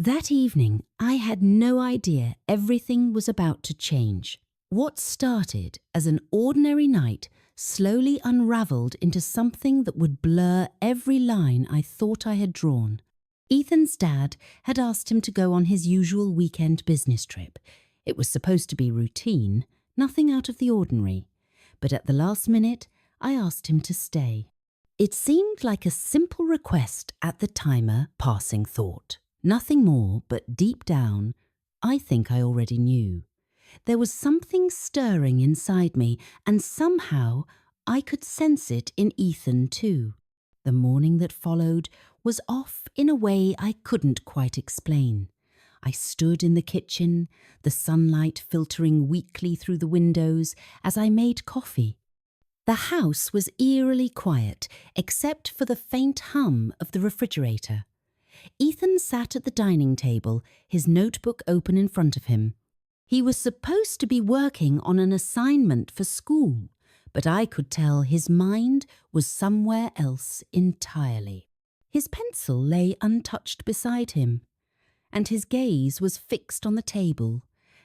That evening, I had no idea everything was about to change. What started as an ordinary night slowly unravelled into something that would blur every line I thought I had drawn. Ethan's dad had asked him to go on his usual weekend business trip. It was supposed to be routine, nothing out of the ordinary. But at the last minute, I asked him to stay. It seemed like a simple request at the time, a passing thought. Nothing more, but deep down, I think I already knew. There was something stirring inside me, and somehow I could sense it in Ethan too. The morning that followed was off in a way I couldn't quite explain. I stood in the kitchen, the sunlight filtering weakly through the windows as I made coffee. The house was eerily quiet, except for the faint hum of the refrigerator. Ethan sat at the dining table, his notebook open in front of him. He was supposed to be working on an assignment for school, but I could tell his mind was somewhere else entirely. His pencil lay untouched beside him, and his gaze was fixed on the table,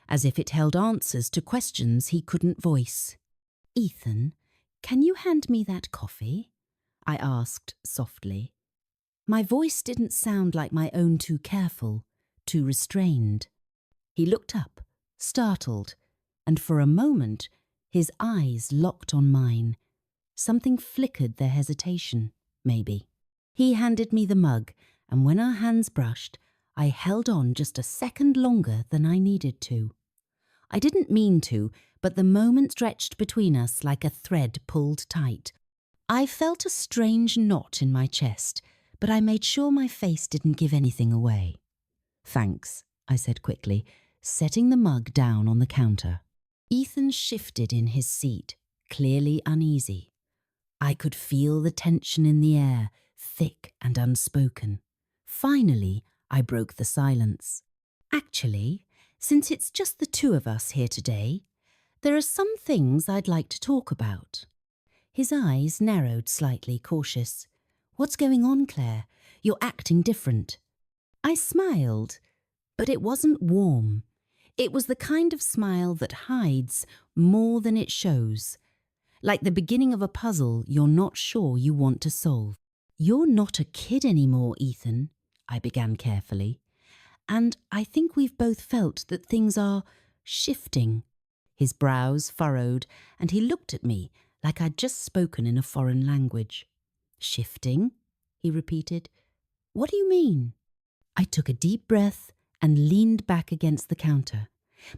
as if it held answers to questions he couldn't voice. "Ethan, can you hand me that coffee?" I asked softly. My voice didn't sound like my own, too careful, too restrained. He looked up, startled, and for a moment his eyes locked on mine. Something flickered their hesitation, maybe. He handed me the mug, and when our hands brushed, I held on just a second longer than I needed to. I didn't mean to, but the moment stretched between us like a thread pulled tight. I felt a strange knot in my chest, but I made sure my face didn't give anything away. "Thanks," I said quickly, setting the mug down on the counter. Ethan shifted in his seat, clearly uneasy. I could feel the tension in the air, thick and unspoken. Finally, I broke the silence. "Actually, since it's just the two of us here today, there are some things I'd like to talk about." His eyes narrowed slightly, cautious. "What's going on, Claire? You're acting different." I smiled, but it wasn't warm. It was the kind of smile that hides more than it shows. Like the beginning of a puzzle you're not sure you want to solve. "You're not a kid anymore, Ethan," I began carefully. "And I think we've both felt that things are shifting." His brows furrowed, and he looked at me like I'd just spoken in a foreign language. "Shifting?" he repeated. "What do you mean?" I took a deep breath and leaned back against the counter.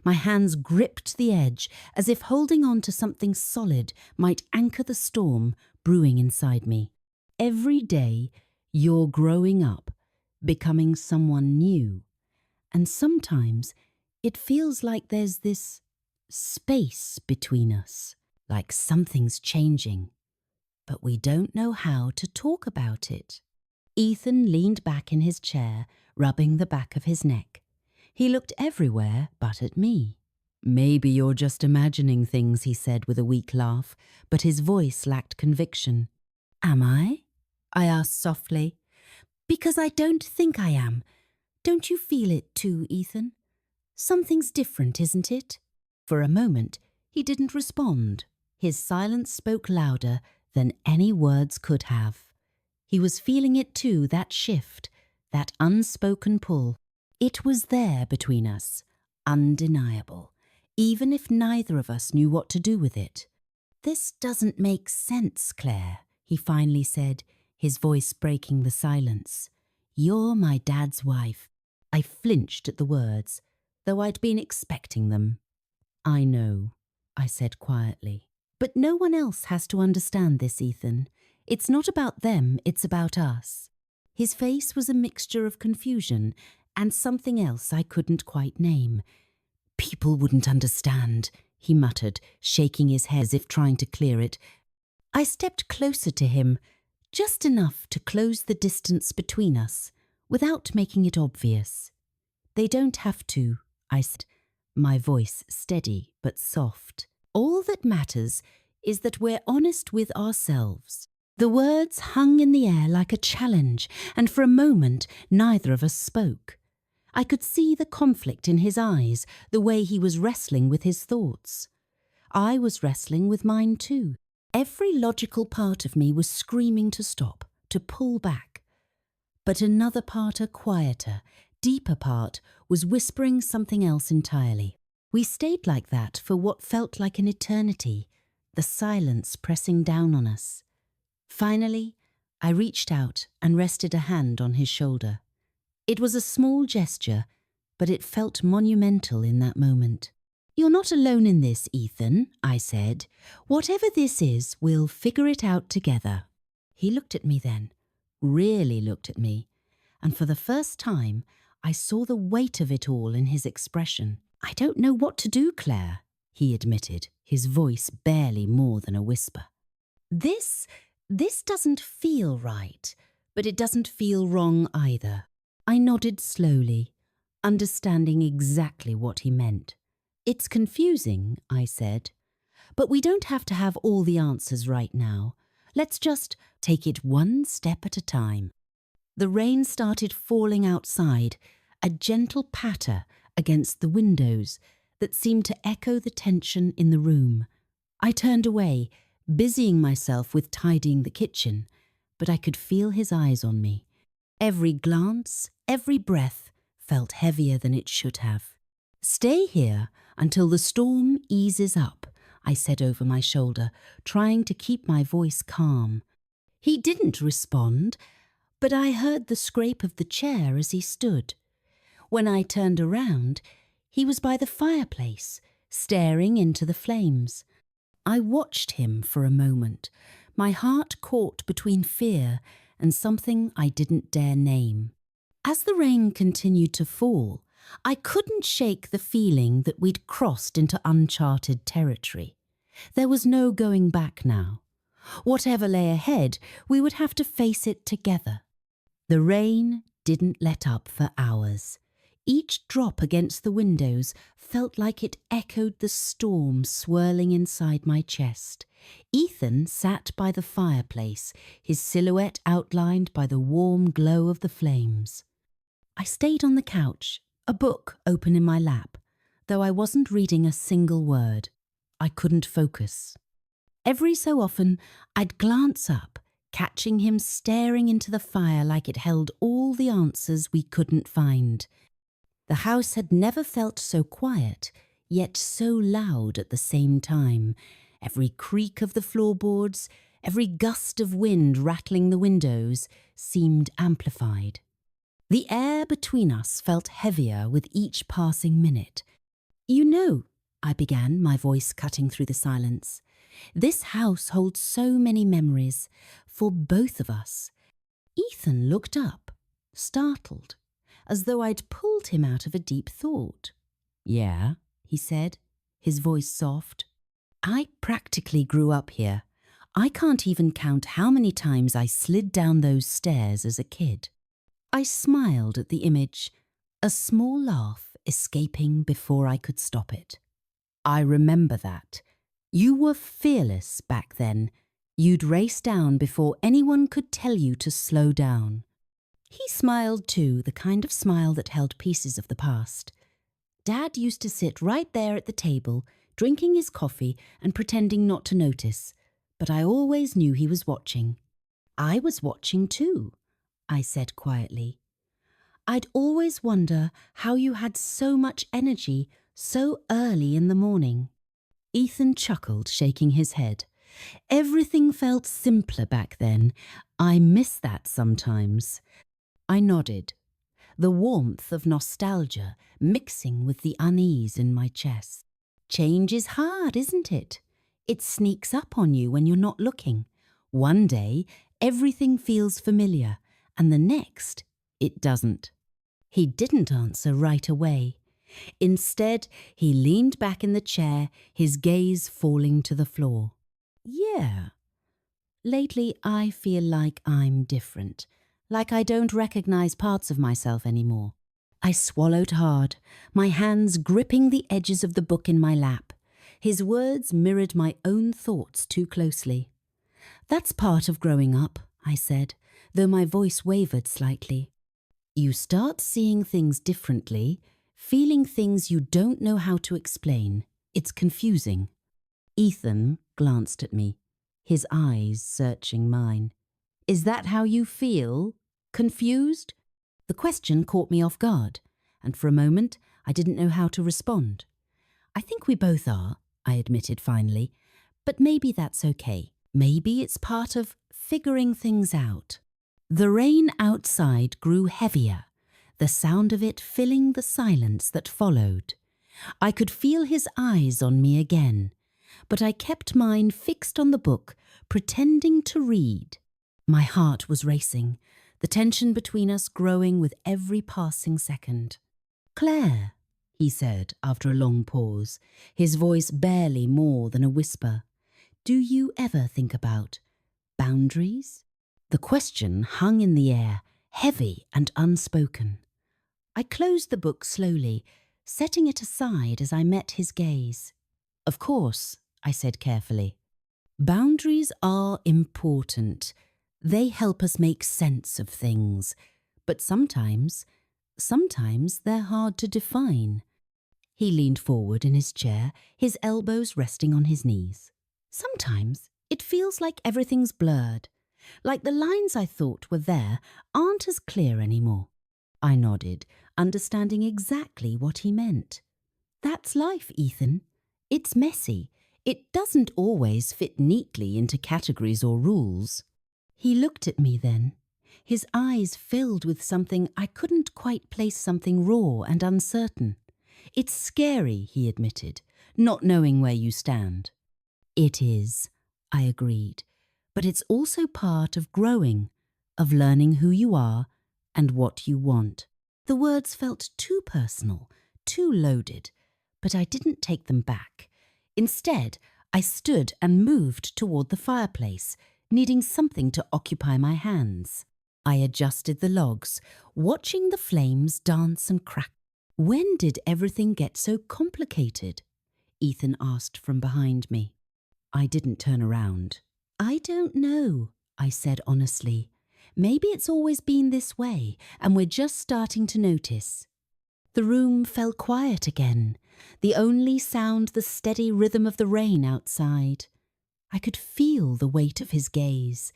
My hands gripped the edge as if holding on to something solid might anchor the storm brewing inside me. Every day, you're growing up, becoming someone new. And sometimes it feels like there's this space between us, like something's changing. But we don't know how to talk about it. Ethan leaned back in his chair, rubbing the back of his neck. He looked everywhere but at me. "Maybe you're just imagining things," he said with a weak laugh, but his voice lacked conviction. "Am I?" I asked softly. "Because I don't think I am. Don't you feel it too, Ethan? Something's different, isn't it?" For a moment, he didn't respond. His silence spoke louder than any words could have. He was feeling it too, that shift, that unspoken pull. It was there between us, undeniable, even if neither of us knew what to do with it. "This doesn't make sense, Claire," he finally said, his voice breaking the silence. "You're my dad's wife." I flinched at the words, though I'd been expecting them. "I know," I said quietly. "But no one else has to understand this, Ethan. It's not about them, it's about us." His face was a mixture of confusion and something else I couldn't quite name. "People wouldn't understand," he muttered, shaking his head as if trying to clear it. I stepped closer to him, just enough to close the distance between us, without making it obvious. "They don't have to," I said, my voice steady but soft. "All that matters is that we're honest with ourselves." The words hung in the air like a challenge, and for a moment neither of us spoke. I could see the conflict in his eyes, the way he was wrestling with his thoughts. I was wrestling with mine too. Every logical part of me was screaming to stop, to pull back. But another part, a quieter, deeper part, was whispering something else entirely. We stayed like that for what felt like an eternity, the silence pressing down on us. Finally, I reached out and rested a hand on his shoulder. It was a small gesture, but it felt monumental in that moment. "You're not alone in this, Ethan," I said. "Whatever this is, we'll figure it out together." He looked at me then, really looked at me, and for the first time, I saw the weight of it all in his expression. "I don't know what to do, Claire," he admitted, his voice barely more than a whisper. This doesn't feel right, but it doesn't feel wrong either." I nodded slowly, understanding exactly what he meant. "It's confusing," I said, "but we don't have to have all the answers right now. Let's just take it one step at a time." The rain started falling outside, a gentle patter against the windows that seemed to echo the tension in the room. I turned away, busying myself with tidying the kitchen, but I could feel his eyes on me. Every glance, every breath felt heavier than it should have. "Stay here until the storm eases up," I said over my shoulder, trying to keep my voice calm. He didn't respond, but I heard the scrape of the chair as he stood. When I turned around, he was by the fireplace, staring into the flames. I watched him for a moment, my heart caught between fear and something I didn't dare name. As the rain continued to fall, I couldn't shake the feeling that we'd crossed into uncharted territory. There was no going back now. Whatever lay ahead, we would have to face it together. The rain didn't let up for hours. Each drop against the windows felt like it echoed the storm swirling inside my chest. Ethan sat by the fireplace, his silhouette outlined by the warm glow of the flames. I stayed on the couch, a book open in my lap, though I wasn't reading a single word. I couldn't focus. Every so often, I'd glance up, catching him staring into the fire like it held all the answers we couldn't find. The house had never felt so quiet, yet so loud at the same time. Every creak of the floorboards, every gust of wind rattling the windows seemed amplified. The air between us felt heavier with each passing minute. "You know," I began, my voice cutting through the silence, "this house holds so many memories for both of us." Ethan looked up, startled, as though I'd pulled him out of a deep thought. "Yeah," he said, his voice soft. "I practically grew up here. I can't even count how many times I slid down those stairs as a kid." I smiled at the image, a small laugh escaping before I could stop it. "I remember that. You were fearless back then. You'd race down before anyone could tell you to slow down." He smiled too, the kind of smile that held pieces of the past. Dad used to sit right there at the table, drinking his coffee and pretending not to notice, but I always knew he was watching. "I was watching too," I said quietly. "I'd always wonder how you had so much energy so early in the morning." Ethan chuckled, shaking his head. "Everything felt simpler back then. I miss that sometimes." I nodded, the warmth of nostalgia mixing with the unease in my chest. Change is hard, isn't it? It sneaks up on you when you're not looking. One day, everything feels familiar, and the next, it doesn't. He didn't answer right away. Instead, he leaned back in the chair, his gaze falling to the floor. "Yeah. Lately, I feel like I'm different. Like I don't recognize parts of myself anymore." I swallowed hard, my hands gripping the edges of the book in my lap. His words mirrored my own thoughts too closely. "That's part of growing up," I said, though my voice wavered slightly. You start seeing things differently, feeling things you don't know how to explain. It's confusing. Ethan glanced at me, his eyes searching mine. Is that how you feel? Confused? The question caught me off guard, and for a moment I didn't know how to respond. I think we both are, I admitted finally, but maybe that's okay. Maybe it's part of figuring things out. The rain outside grew heavier, the sound of it filling the silence that followed. I could feel his eyes on me again, but I kept mine fixed on the book, pretending to read. My heart was racing, the tension between us growing with every passing second. Claire, he said after a long pause, his voice barely more than a whisper, do you ever think about boundaries? The question hung in the air, heavy and unspoken. I closed the book slowly, setting it aside as I met his gaze. Of course, I said carefully. Boundaries are important. They help us make sense of things. But sometimes they're hard to define. He leaned forward in his chair, his elbows resting on his knees. Sometimes it feels like everything's blurred, like the lines I thought were there aren't as clear anymore. I nodded, understanding exactly what he meant. That's life, Ethan. It's messy. It doesn't always fit neatly into categories or rules. He looked at me then, his eyes filled with something I couldn't quite place, something raw and uncertain. It's scary, he admitted, not knowing where you stand. It is, I agreed, but it's also part of growing, of learning who you are and what you want. The words felt too personal, too loaded, but I didn't take them back. Instead, I stood and moved toward the fireplace, needing something to occupy my hands. I adjusted the logs, watching the flames dance and crack. When did everything get so complicated? Ethan asked from behind me. I didn't turn around. I don't know, I said honestly. Maybe it's always been this way, and we're just starting to notice. The room fell quiet again, the only sound the steady rhythm of the rain outside. I could feel the weight of his gaze,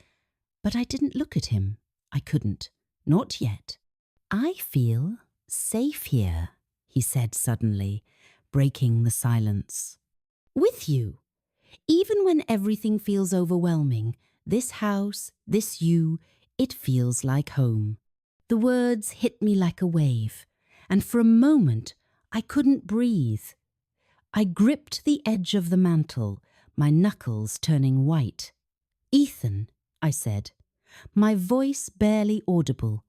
but I didn't look at him. I couldn't, not yet. I feel safe here, he said suddenly, breaking the silence. With you. Even when everything feels overwhelming, this house, this you, it feels like home. The words hit me like a wave, and for a moment I couldn't breathe. I gripped the edge of the mantel, my knuckles turning white. Ethan, I said, my voice barely audible.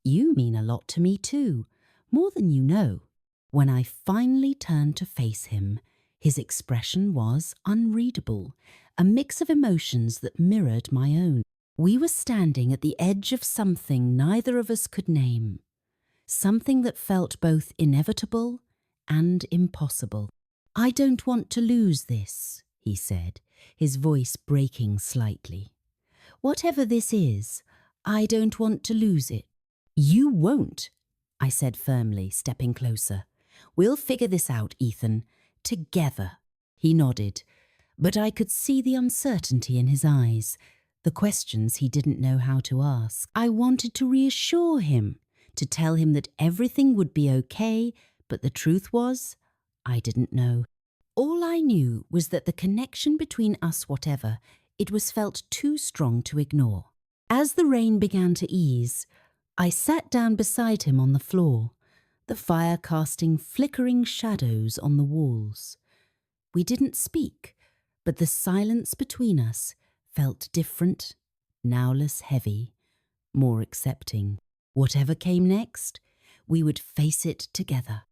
You mean a lot to me too, more than you know. When I finally turned to face him, his expression was unreadable, a mix of emotions that mirrored my own. We were standing at the edge of something neither of us could name, something that felt both inevitable and impossible. I don't want to lose this, he said, his voice breaking slightly. Whatever this is, I don't want to lose it. You won't, I said firmly, stepping closer. We'll figure this out, Ethan, together. He nodded, but I could see the uncertainty in his eyes, the questions he didn't know how to ask. I wanted to reassure him, to tell him that everything would be okay, but the truth was, I didn't know. All I knew was that the connection between us, whatever, it was felt too strong to ignore. As the rain began to ease, I sat down beside him on the floor, the fire casting flickering shadows on the walls. We didn't speak, but the silence between us felt different, now less heavy, more accepting. Whatever came next, we would face it together.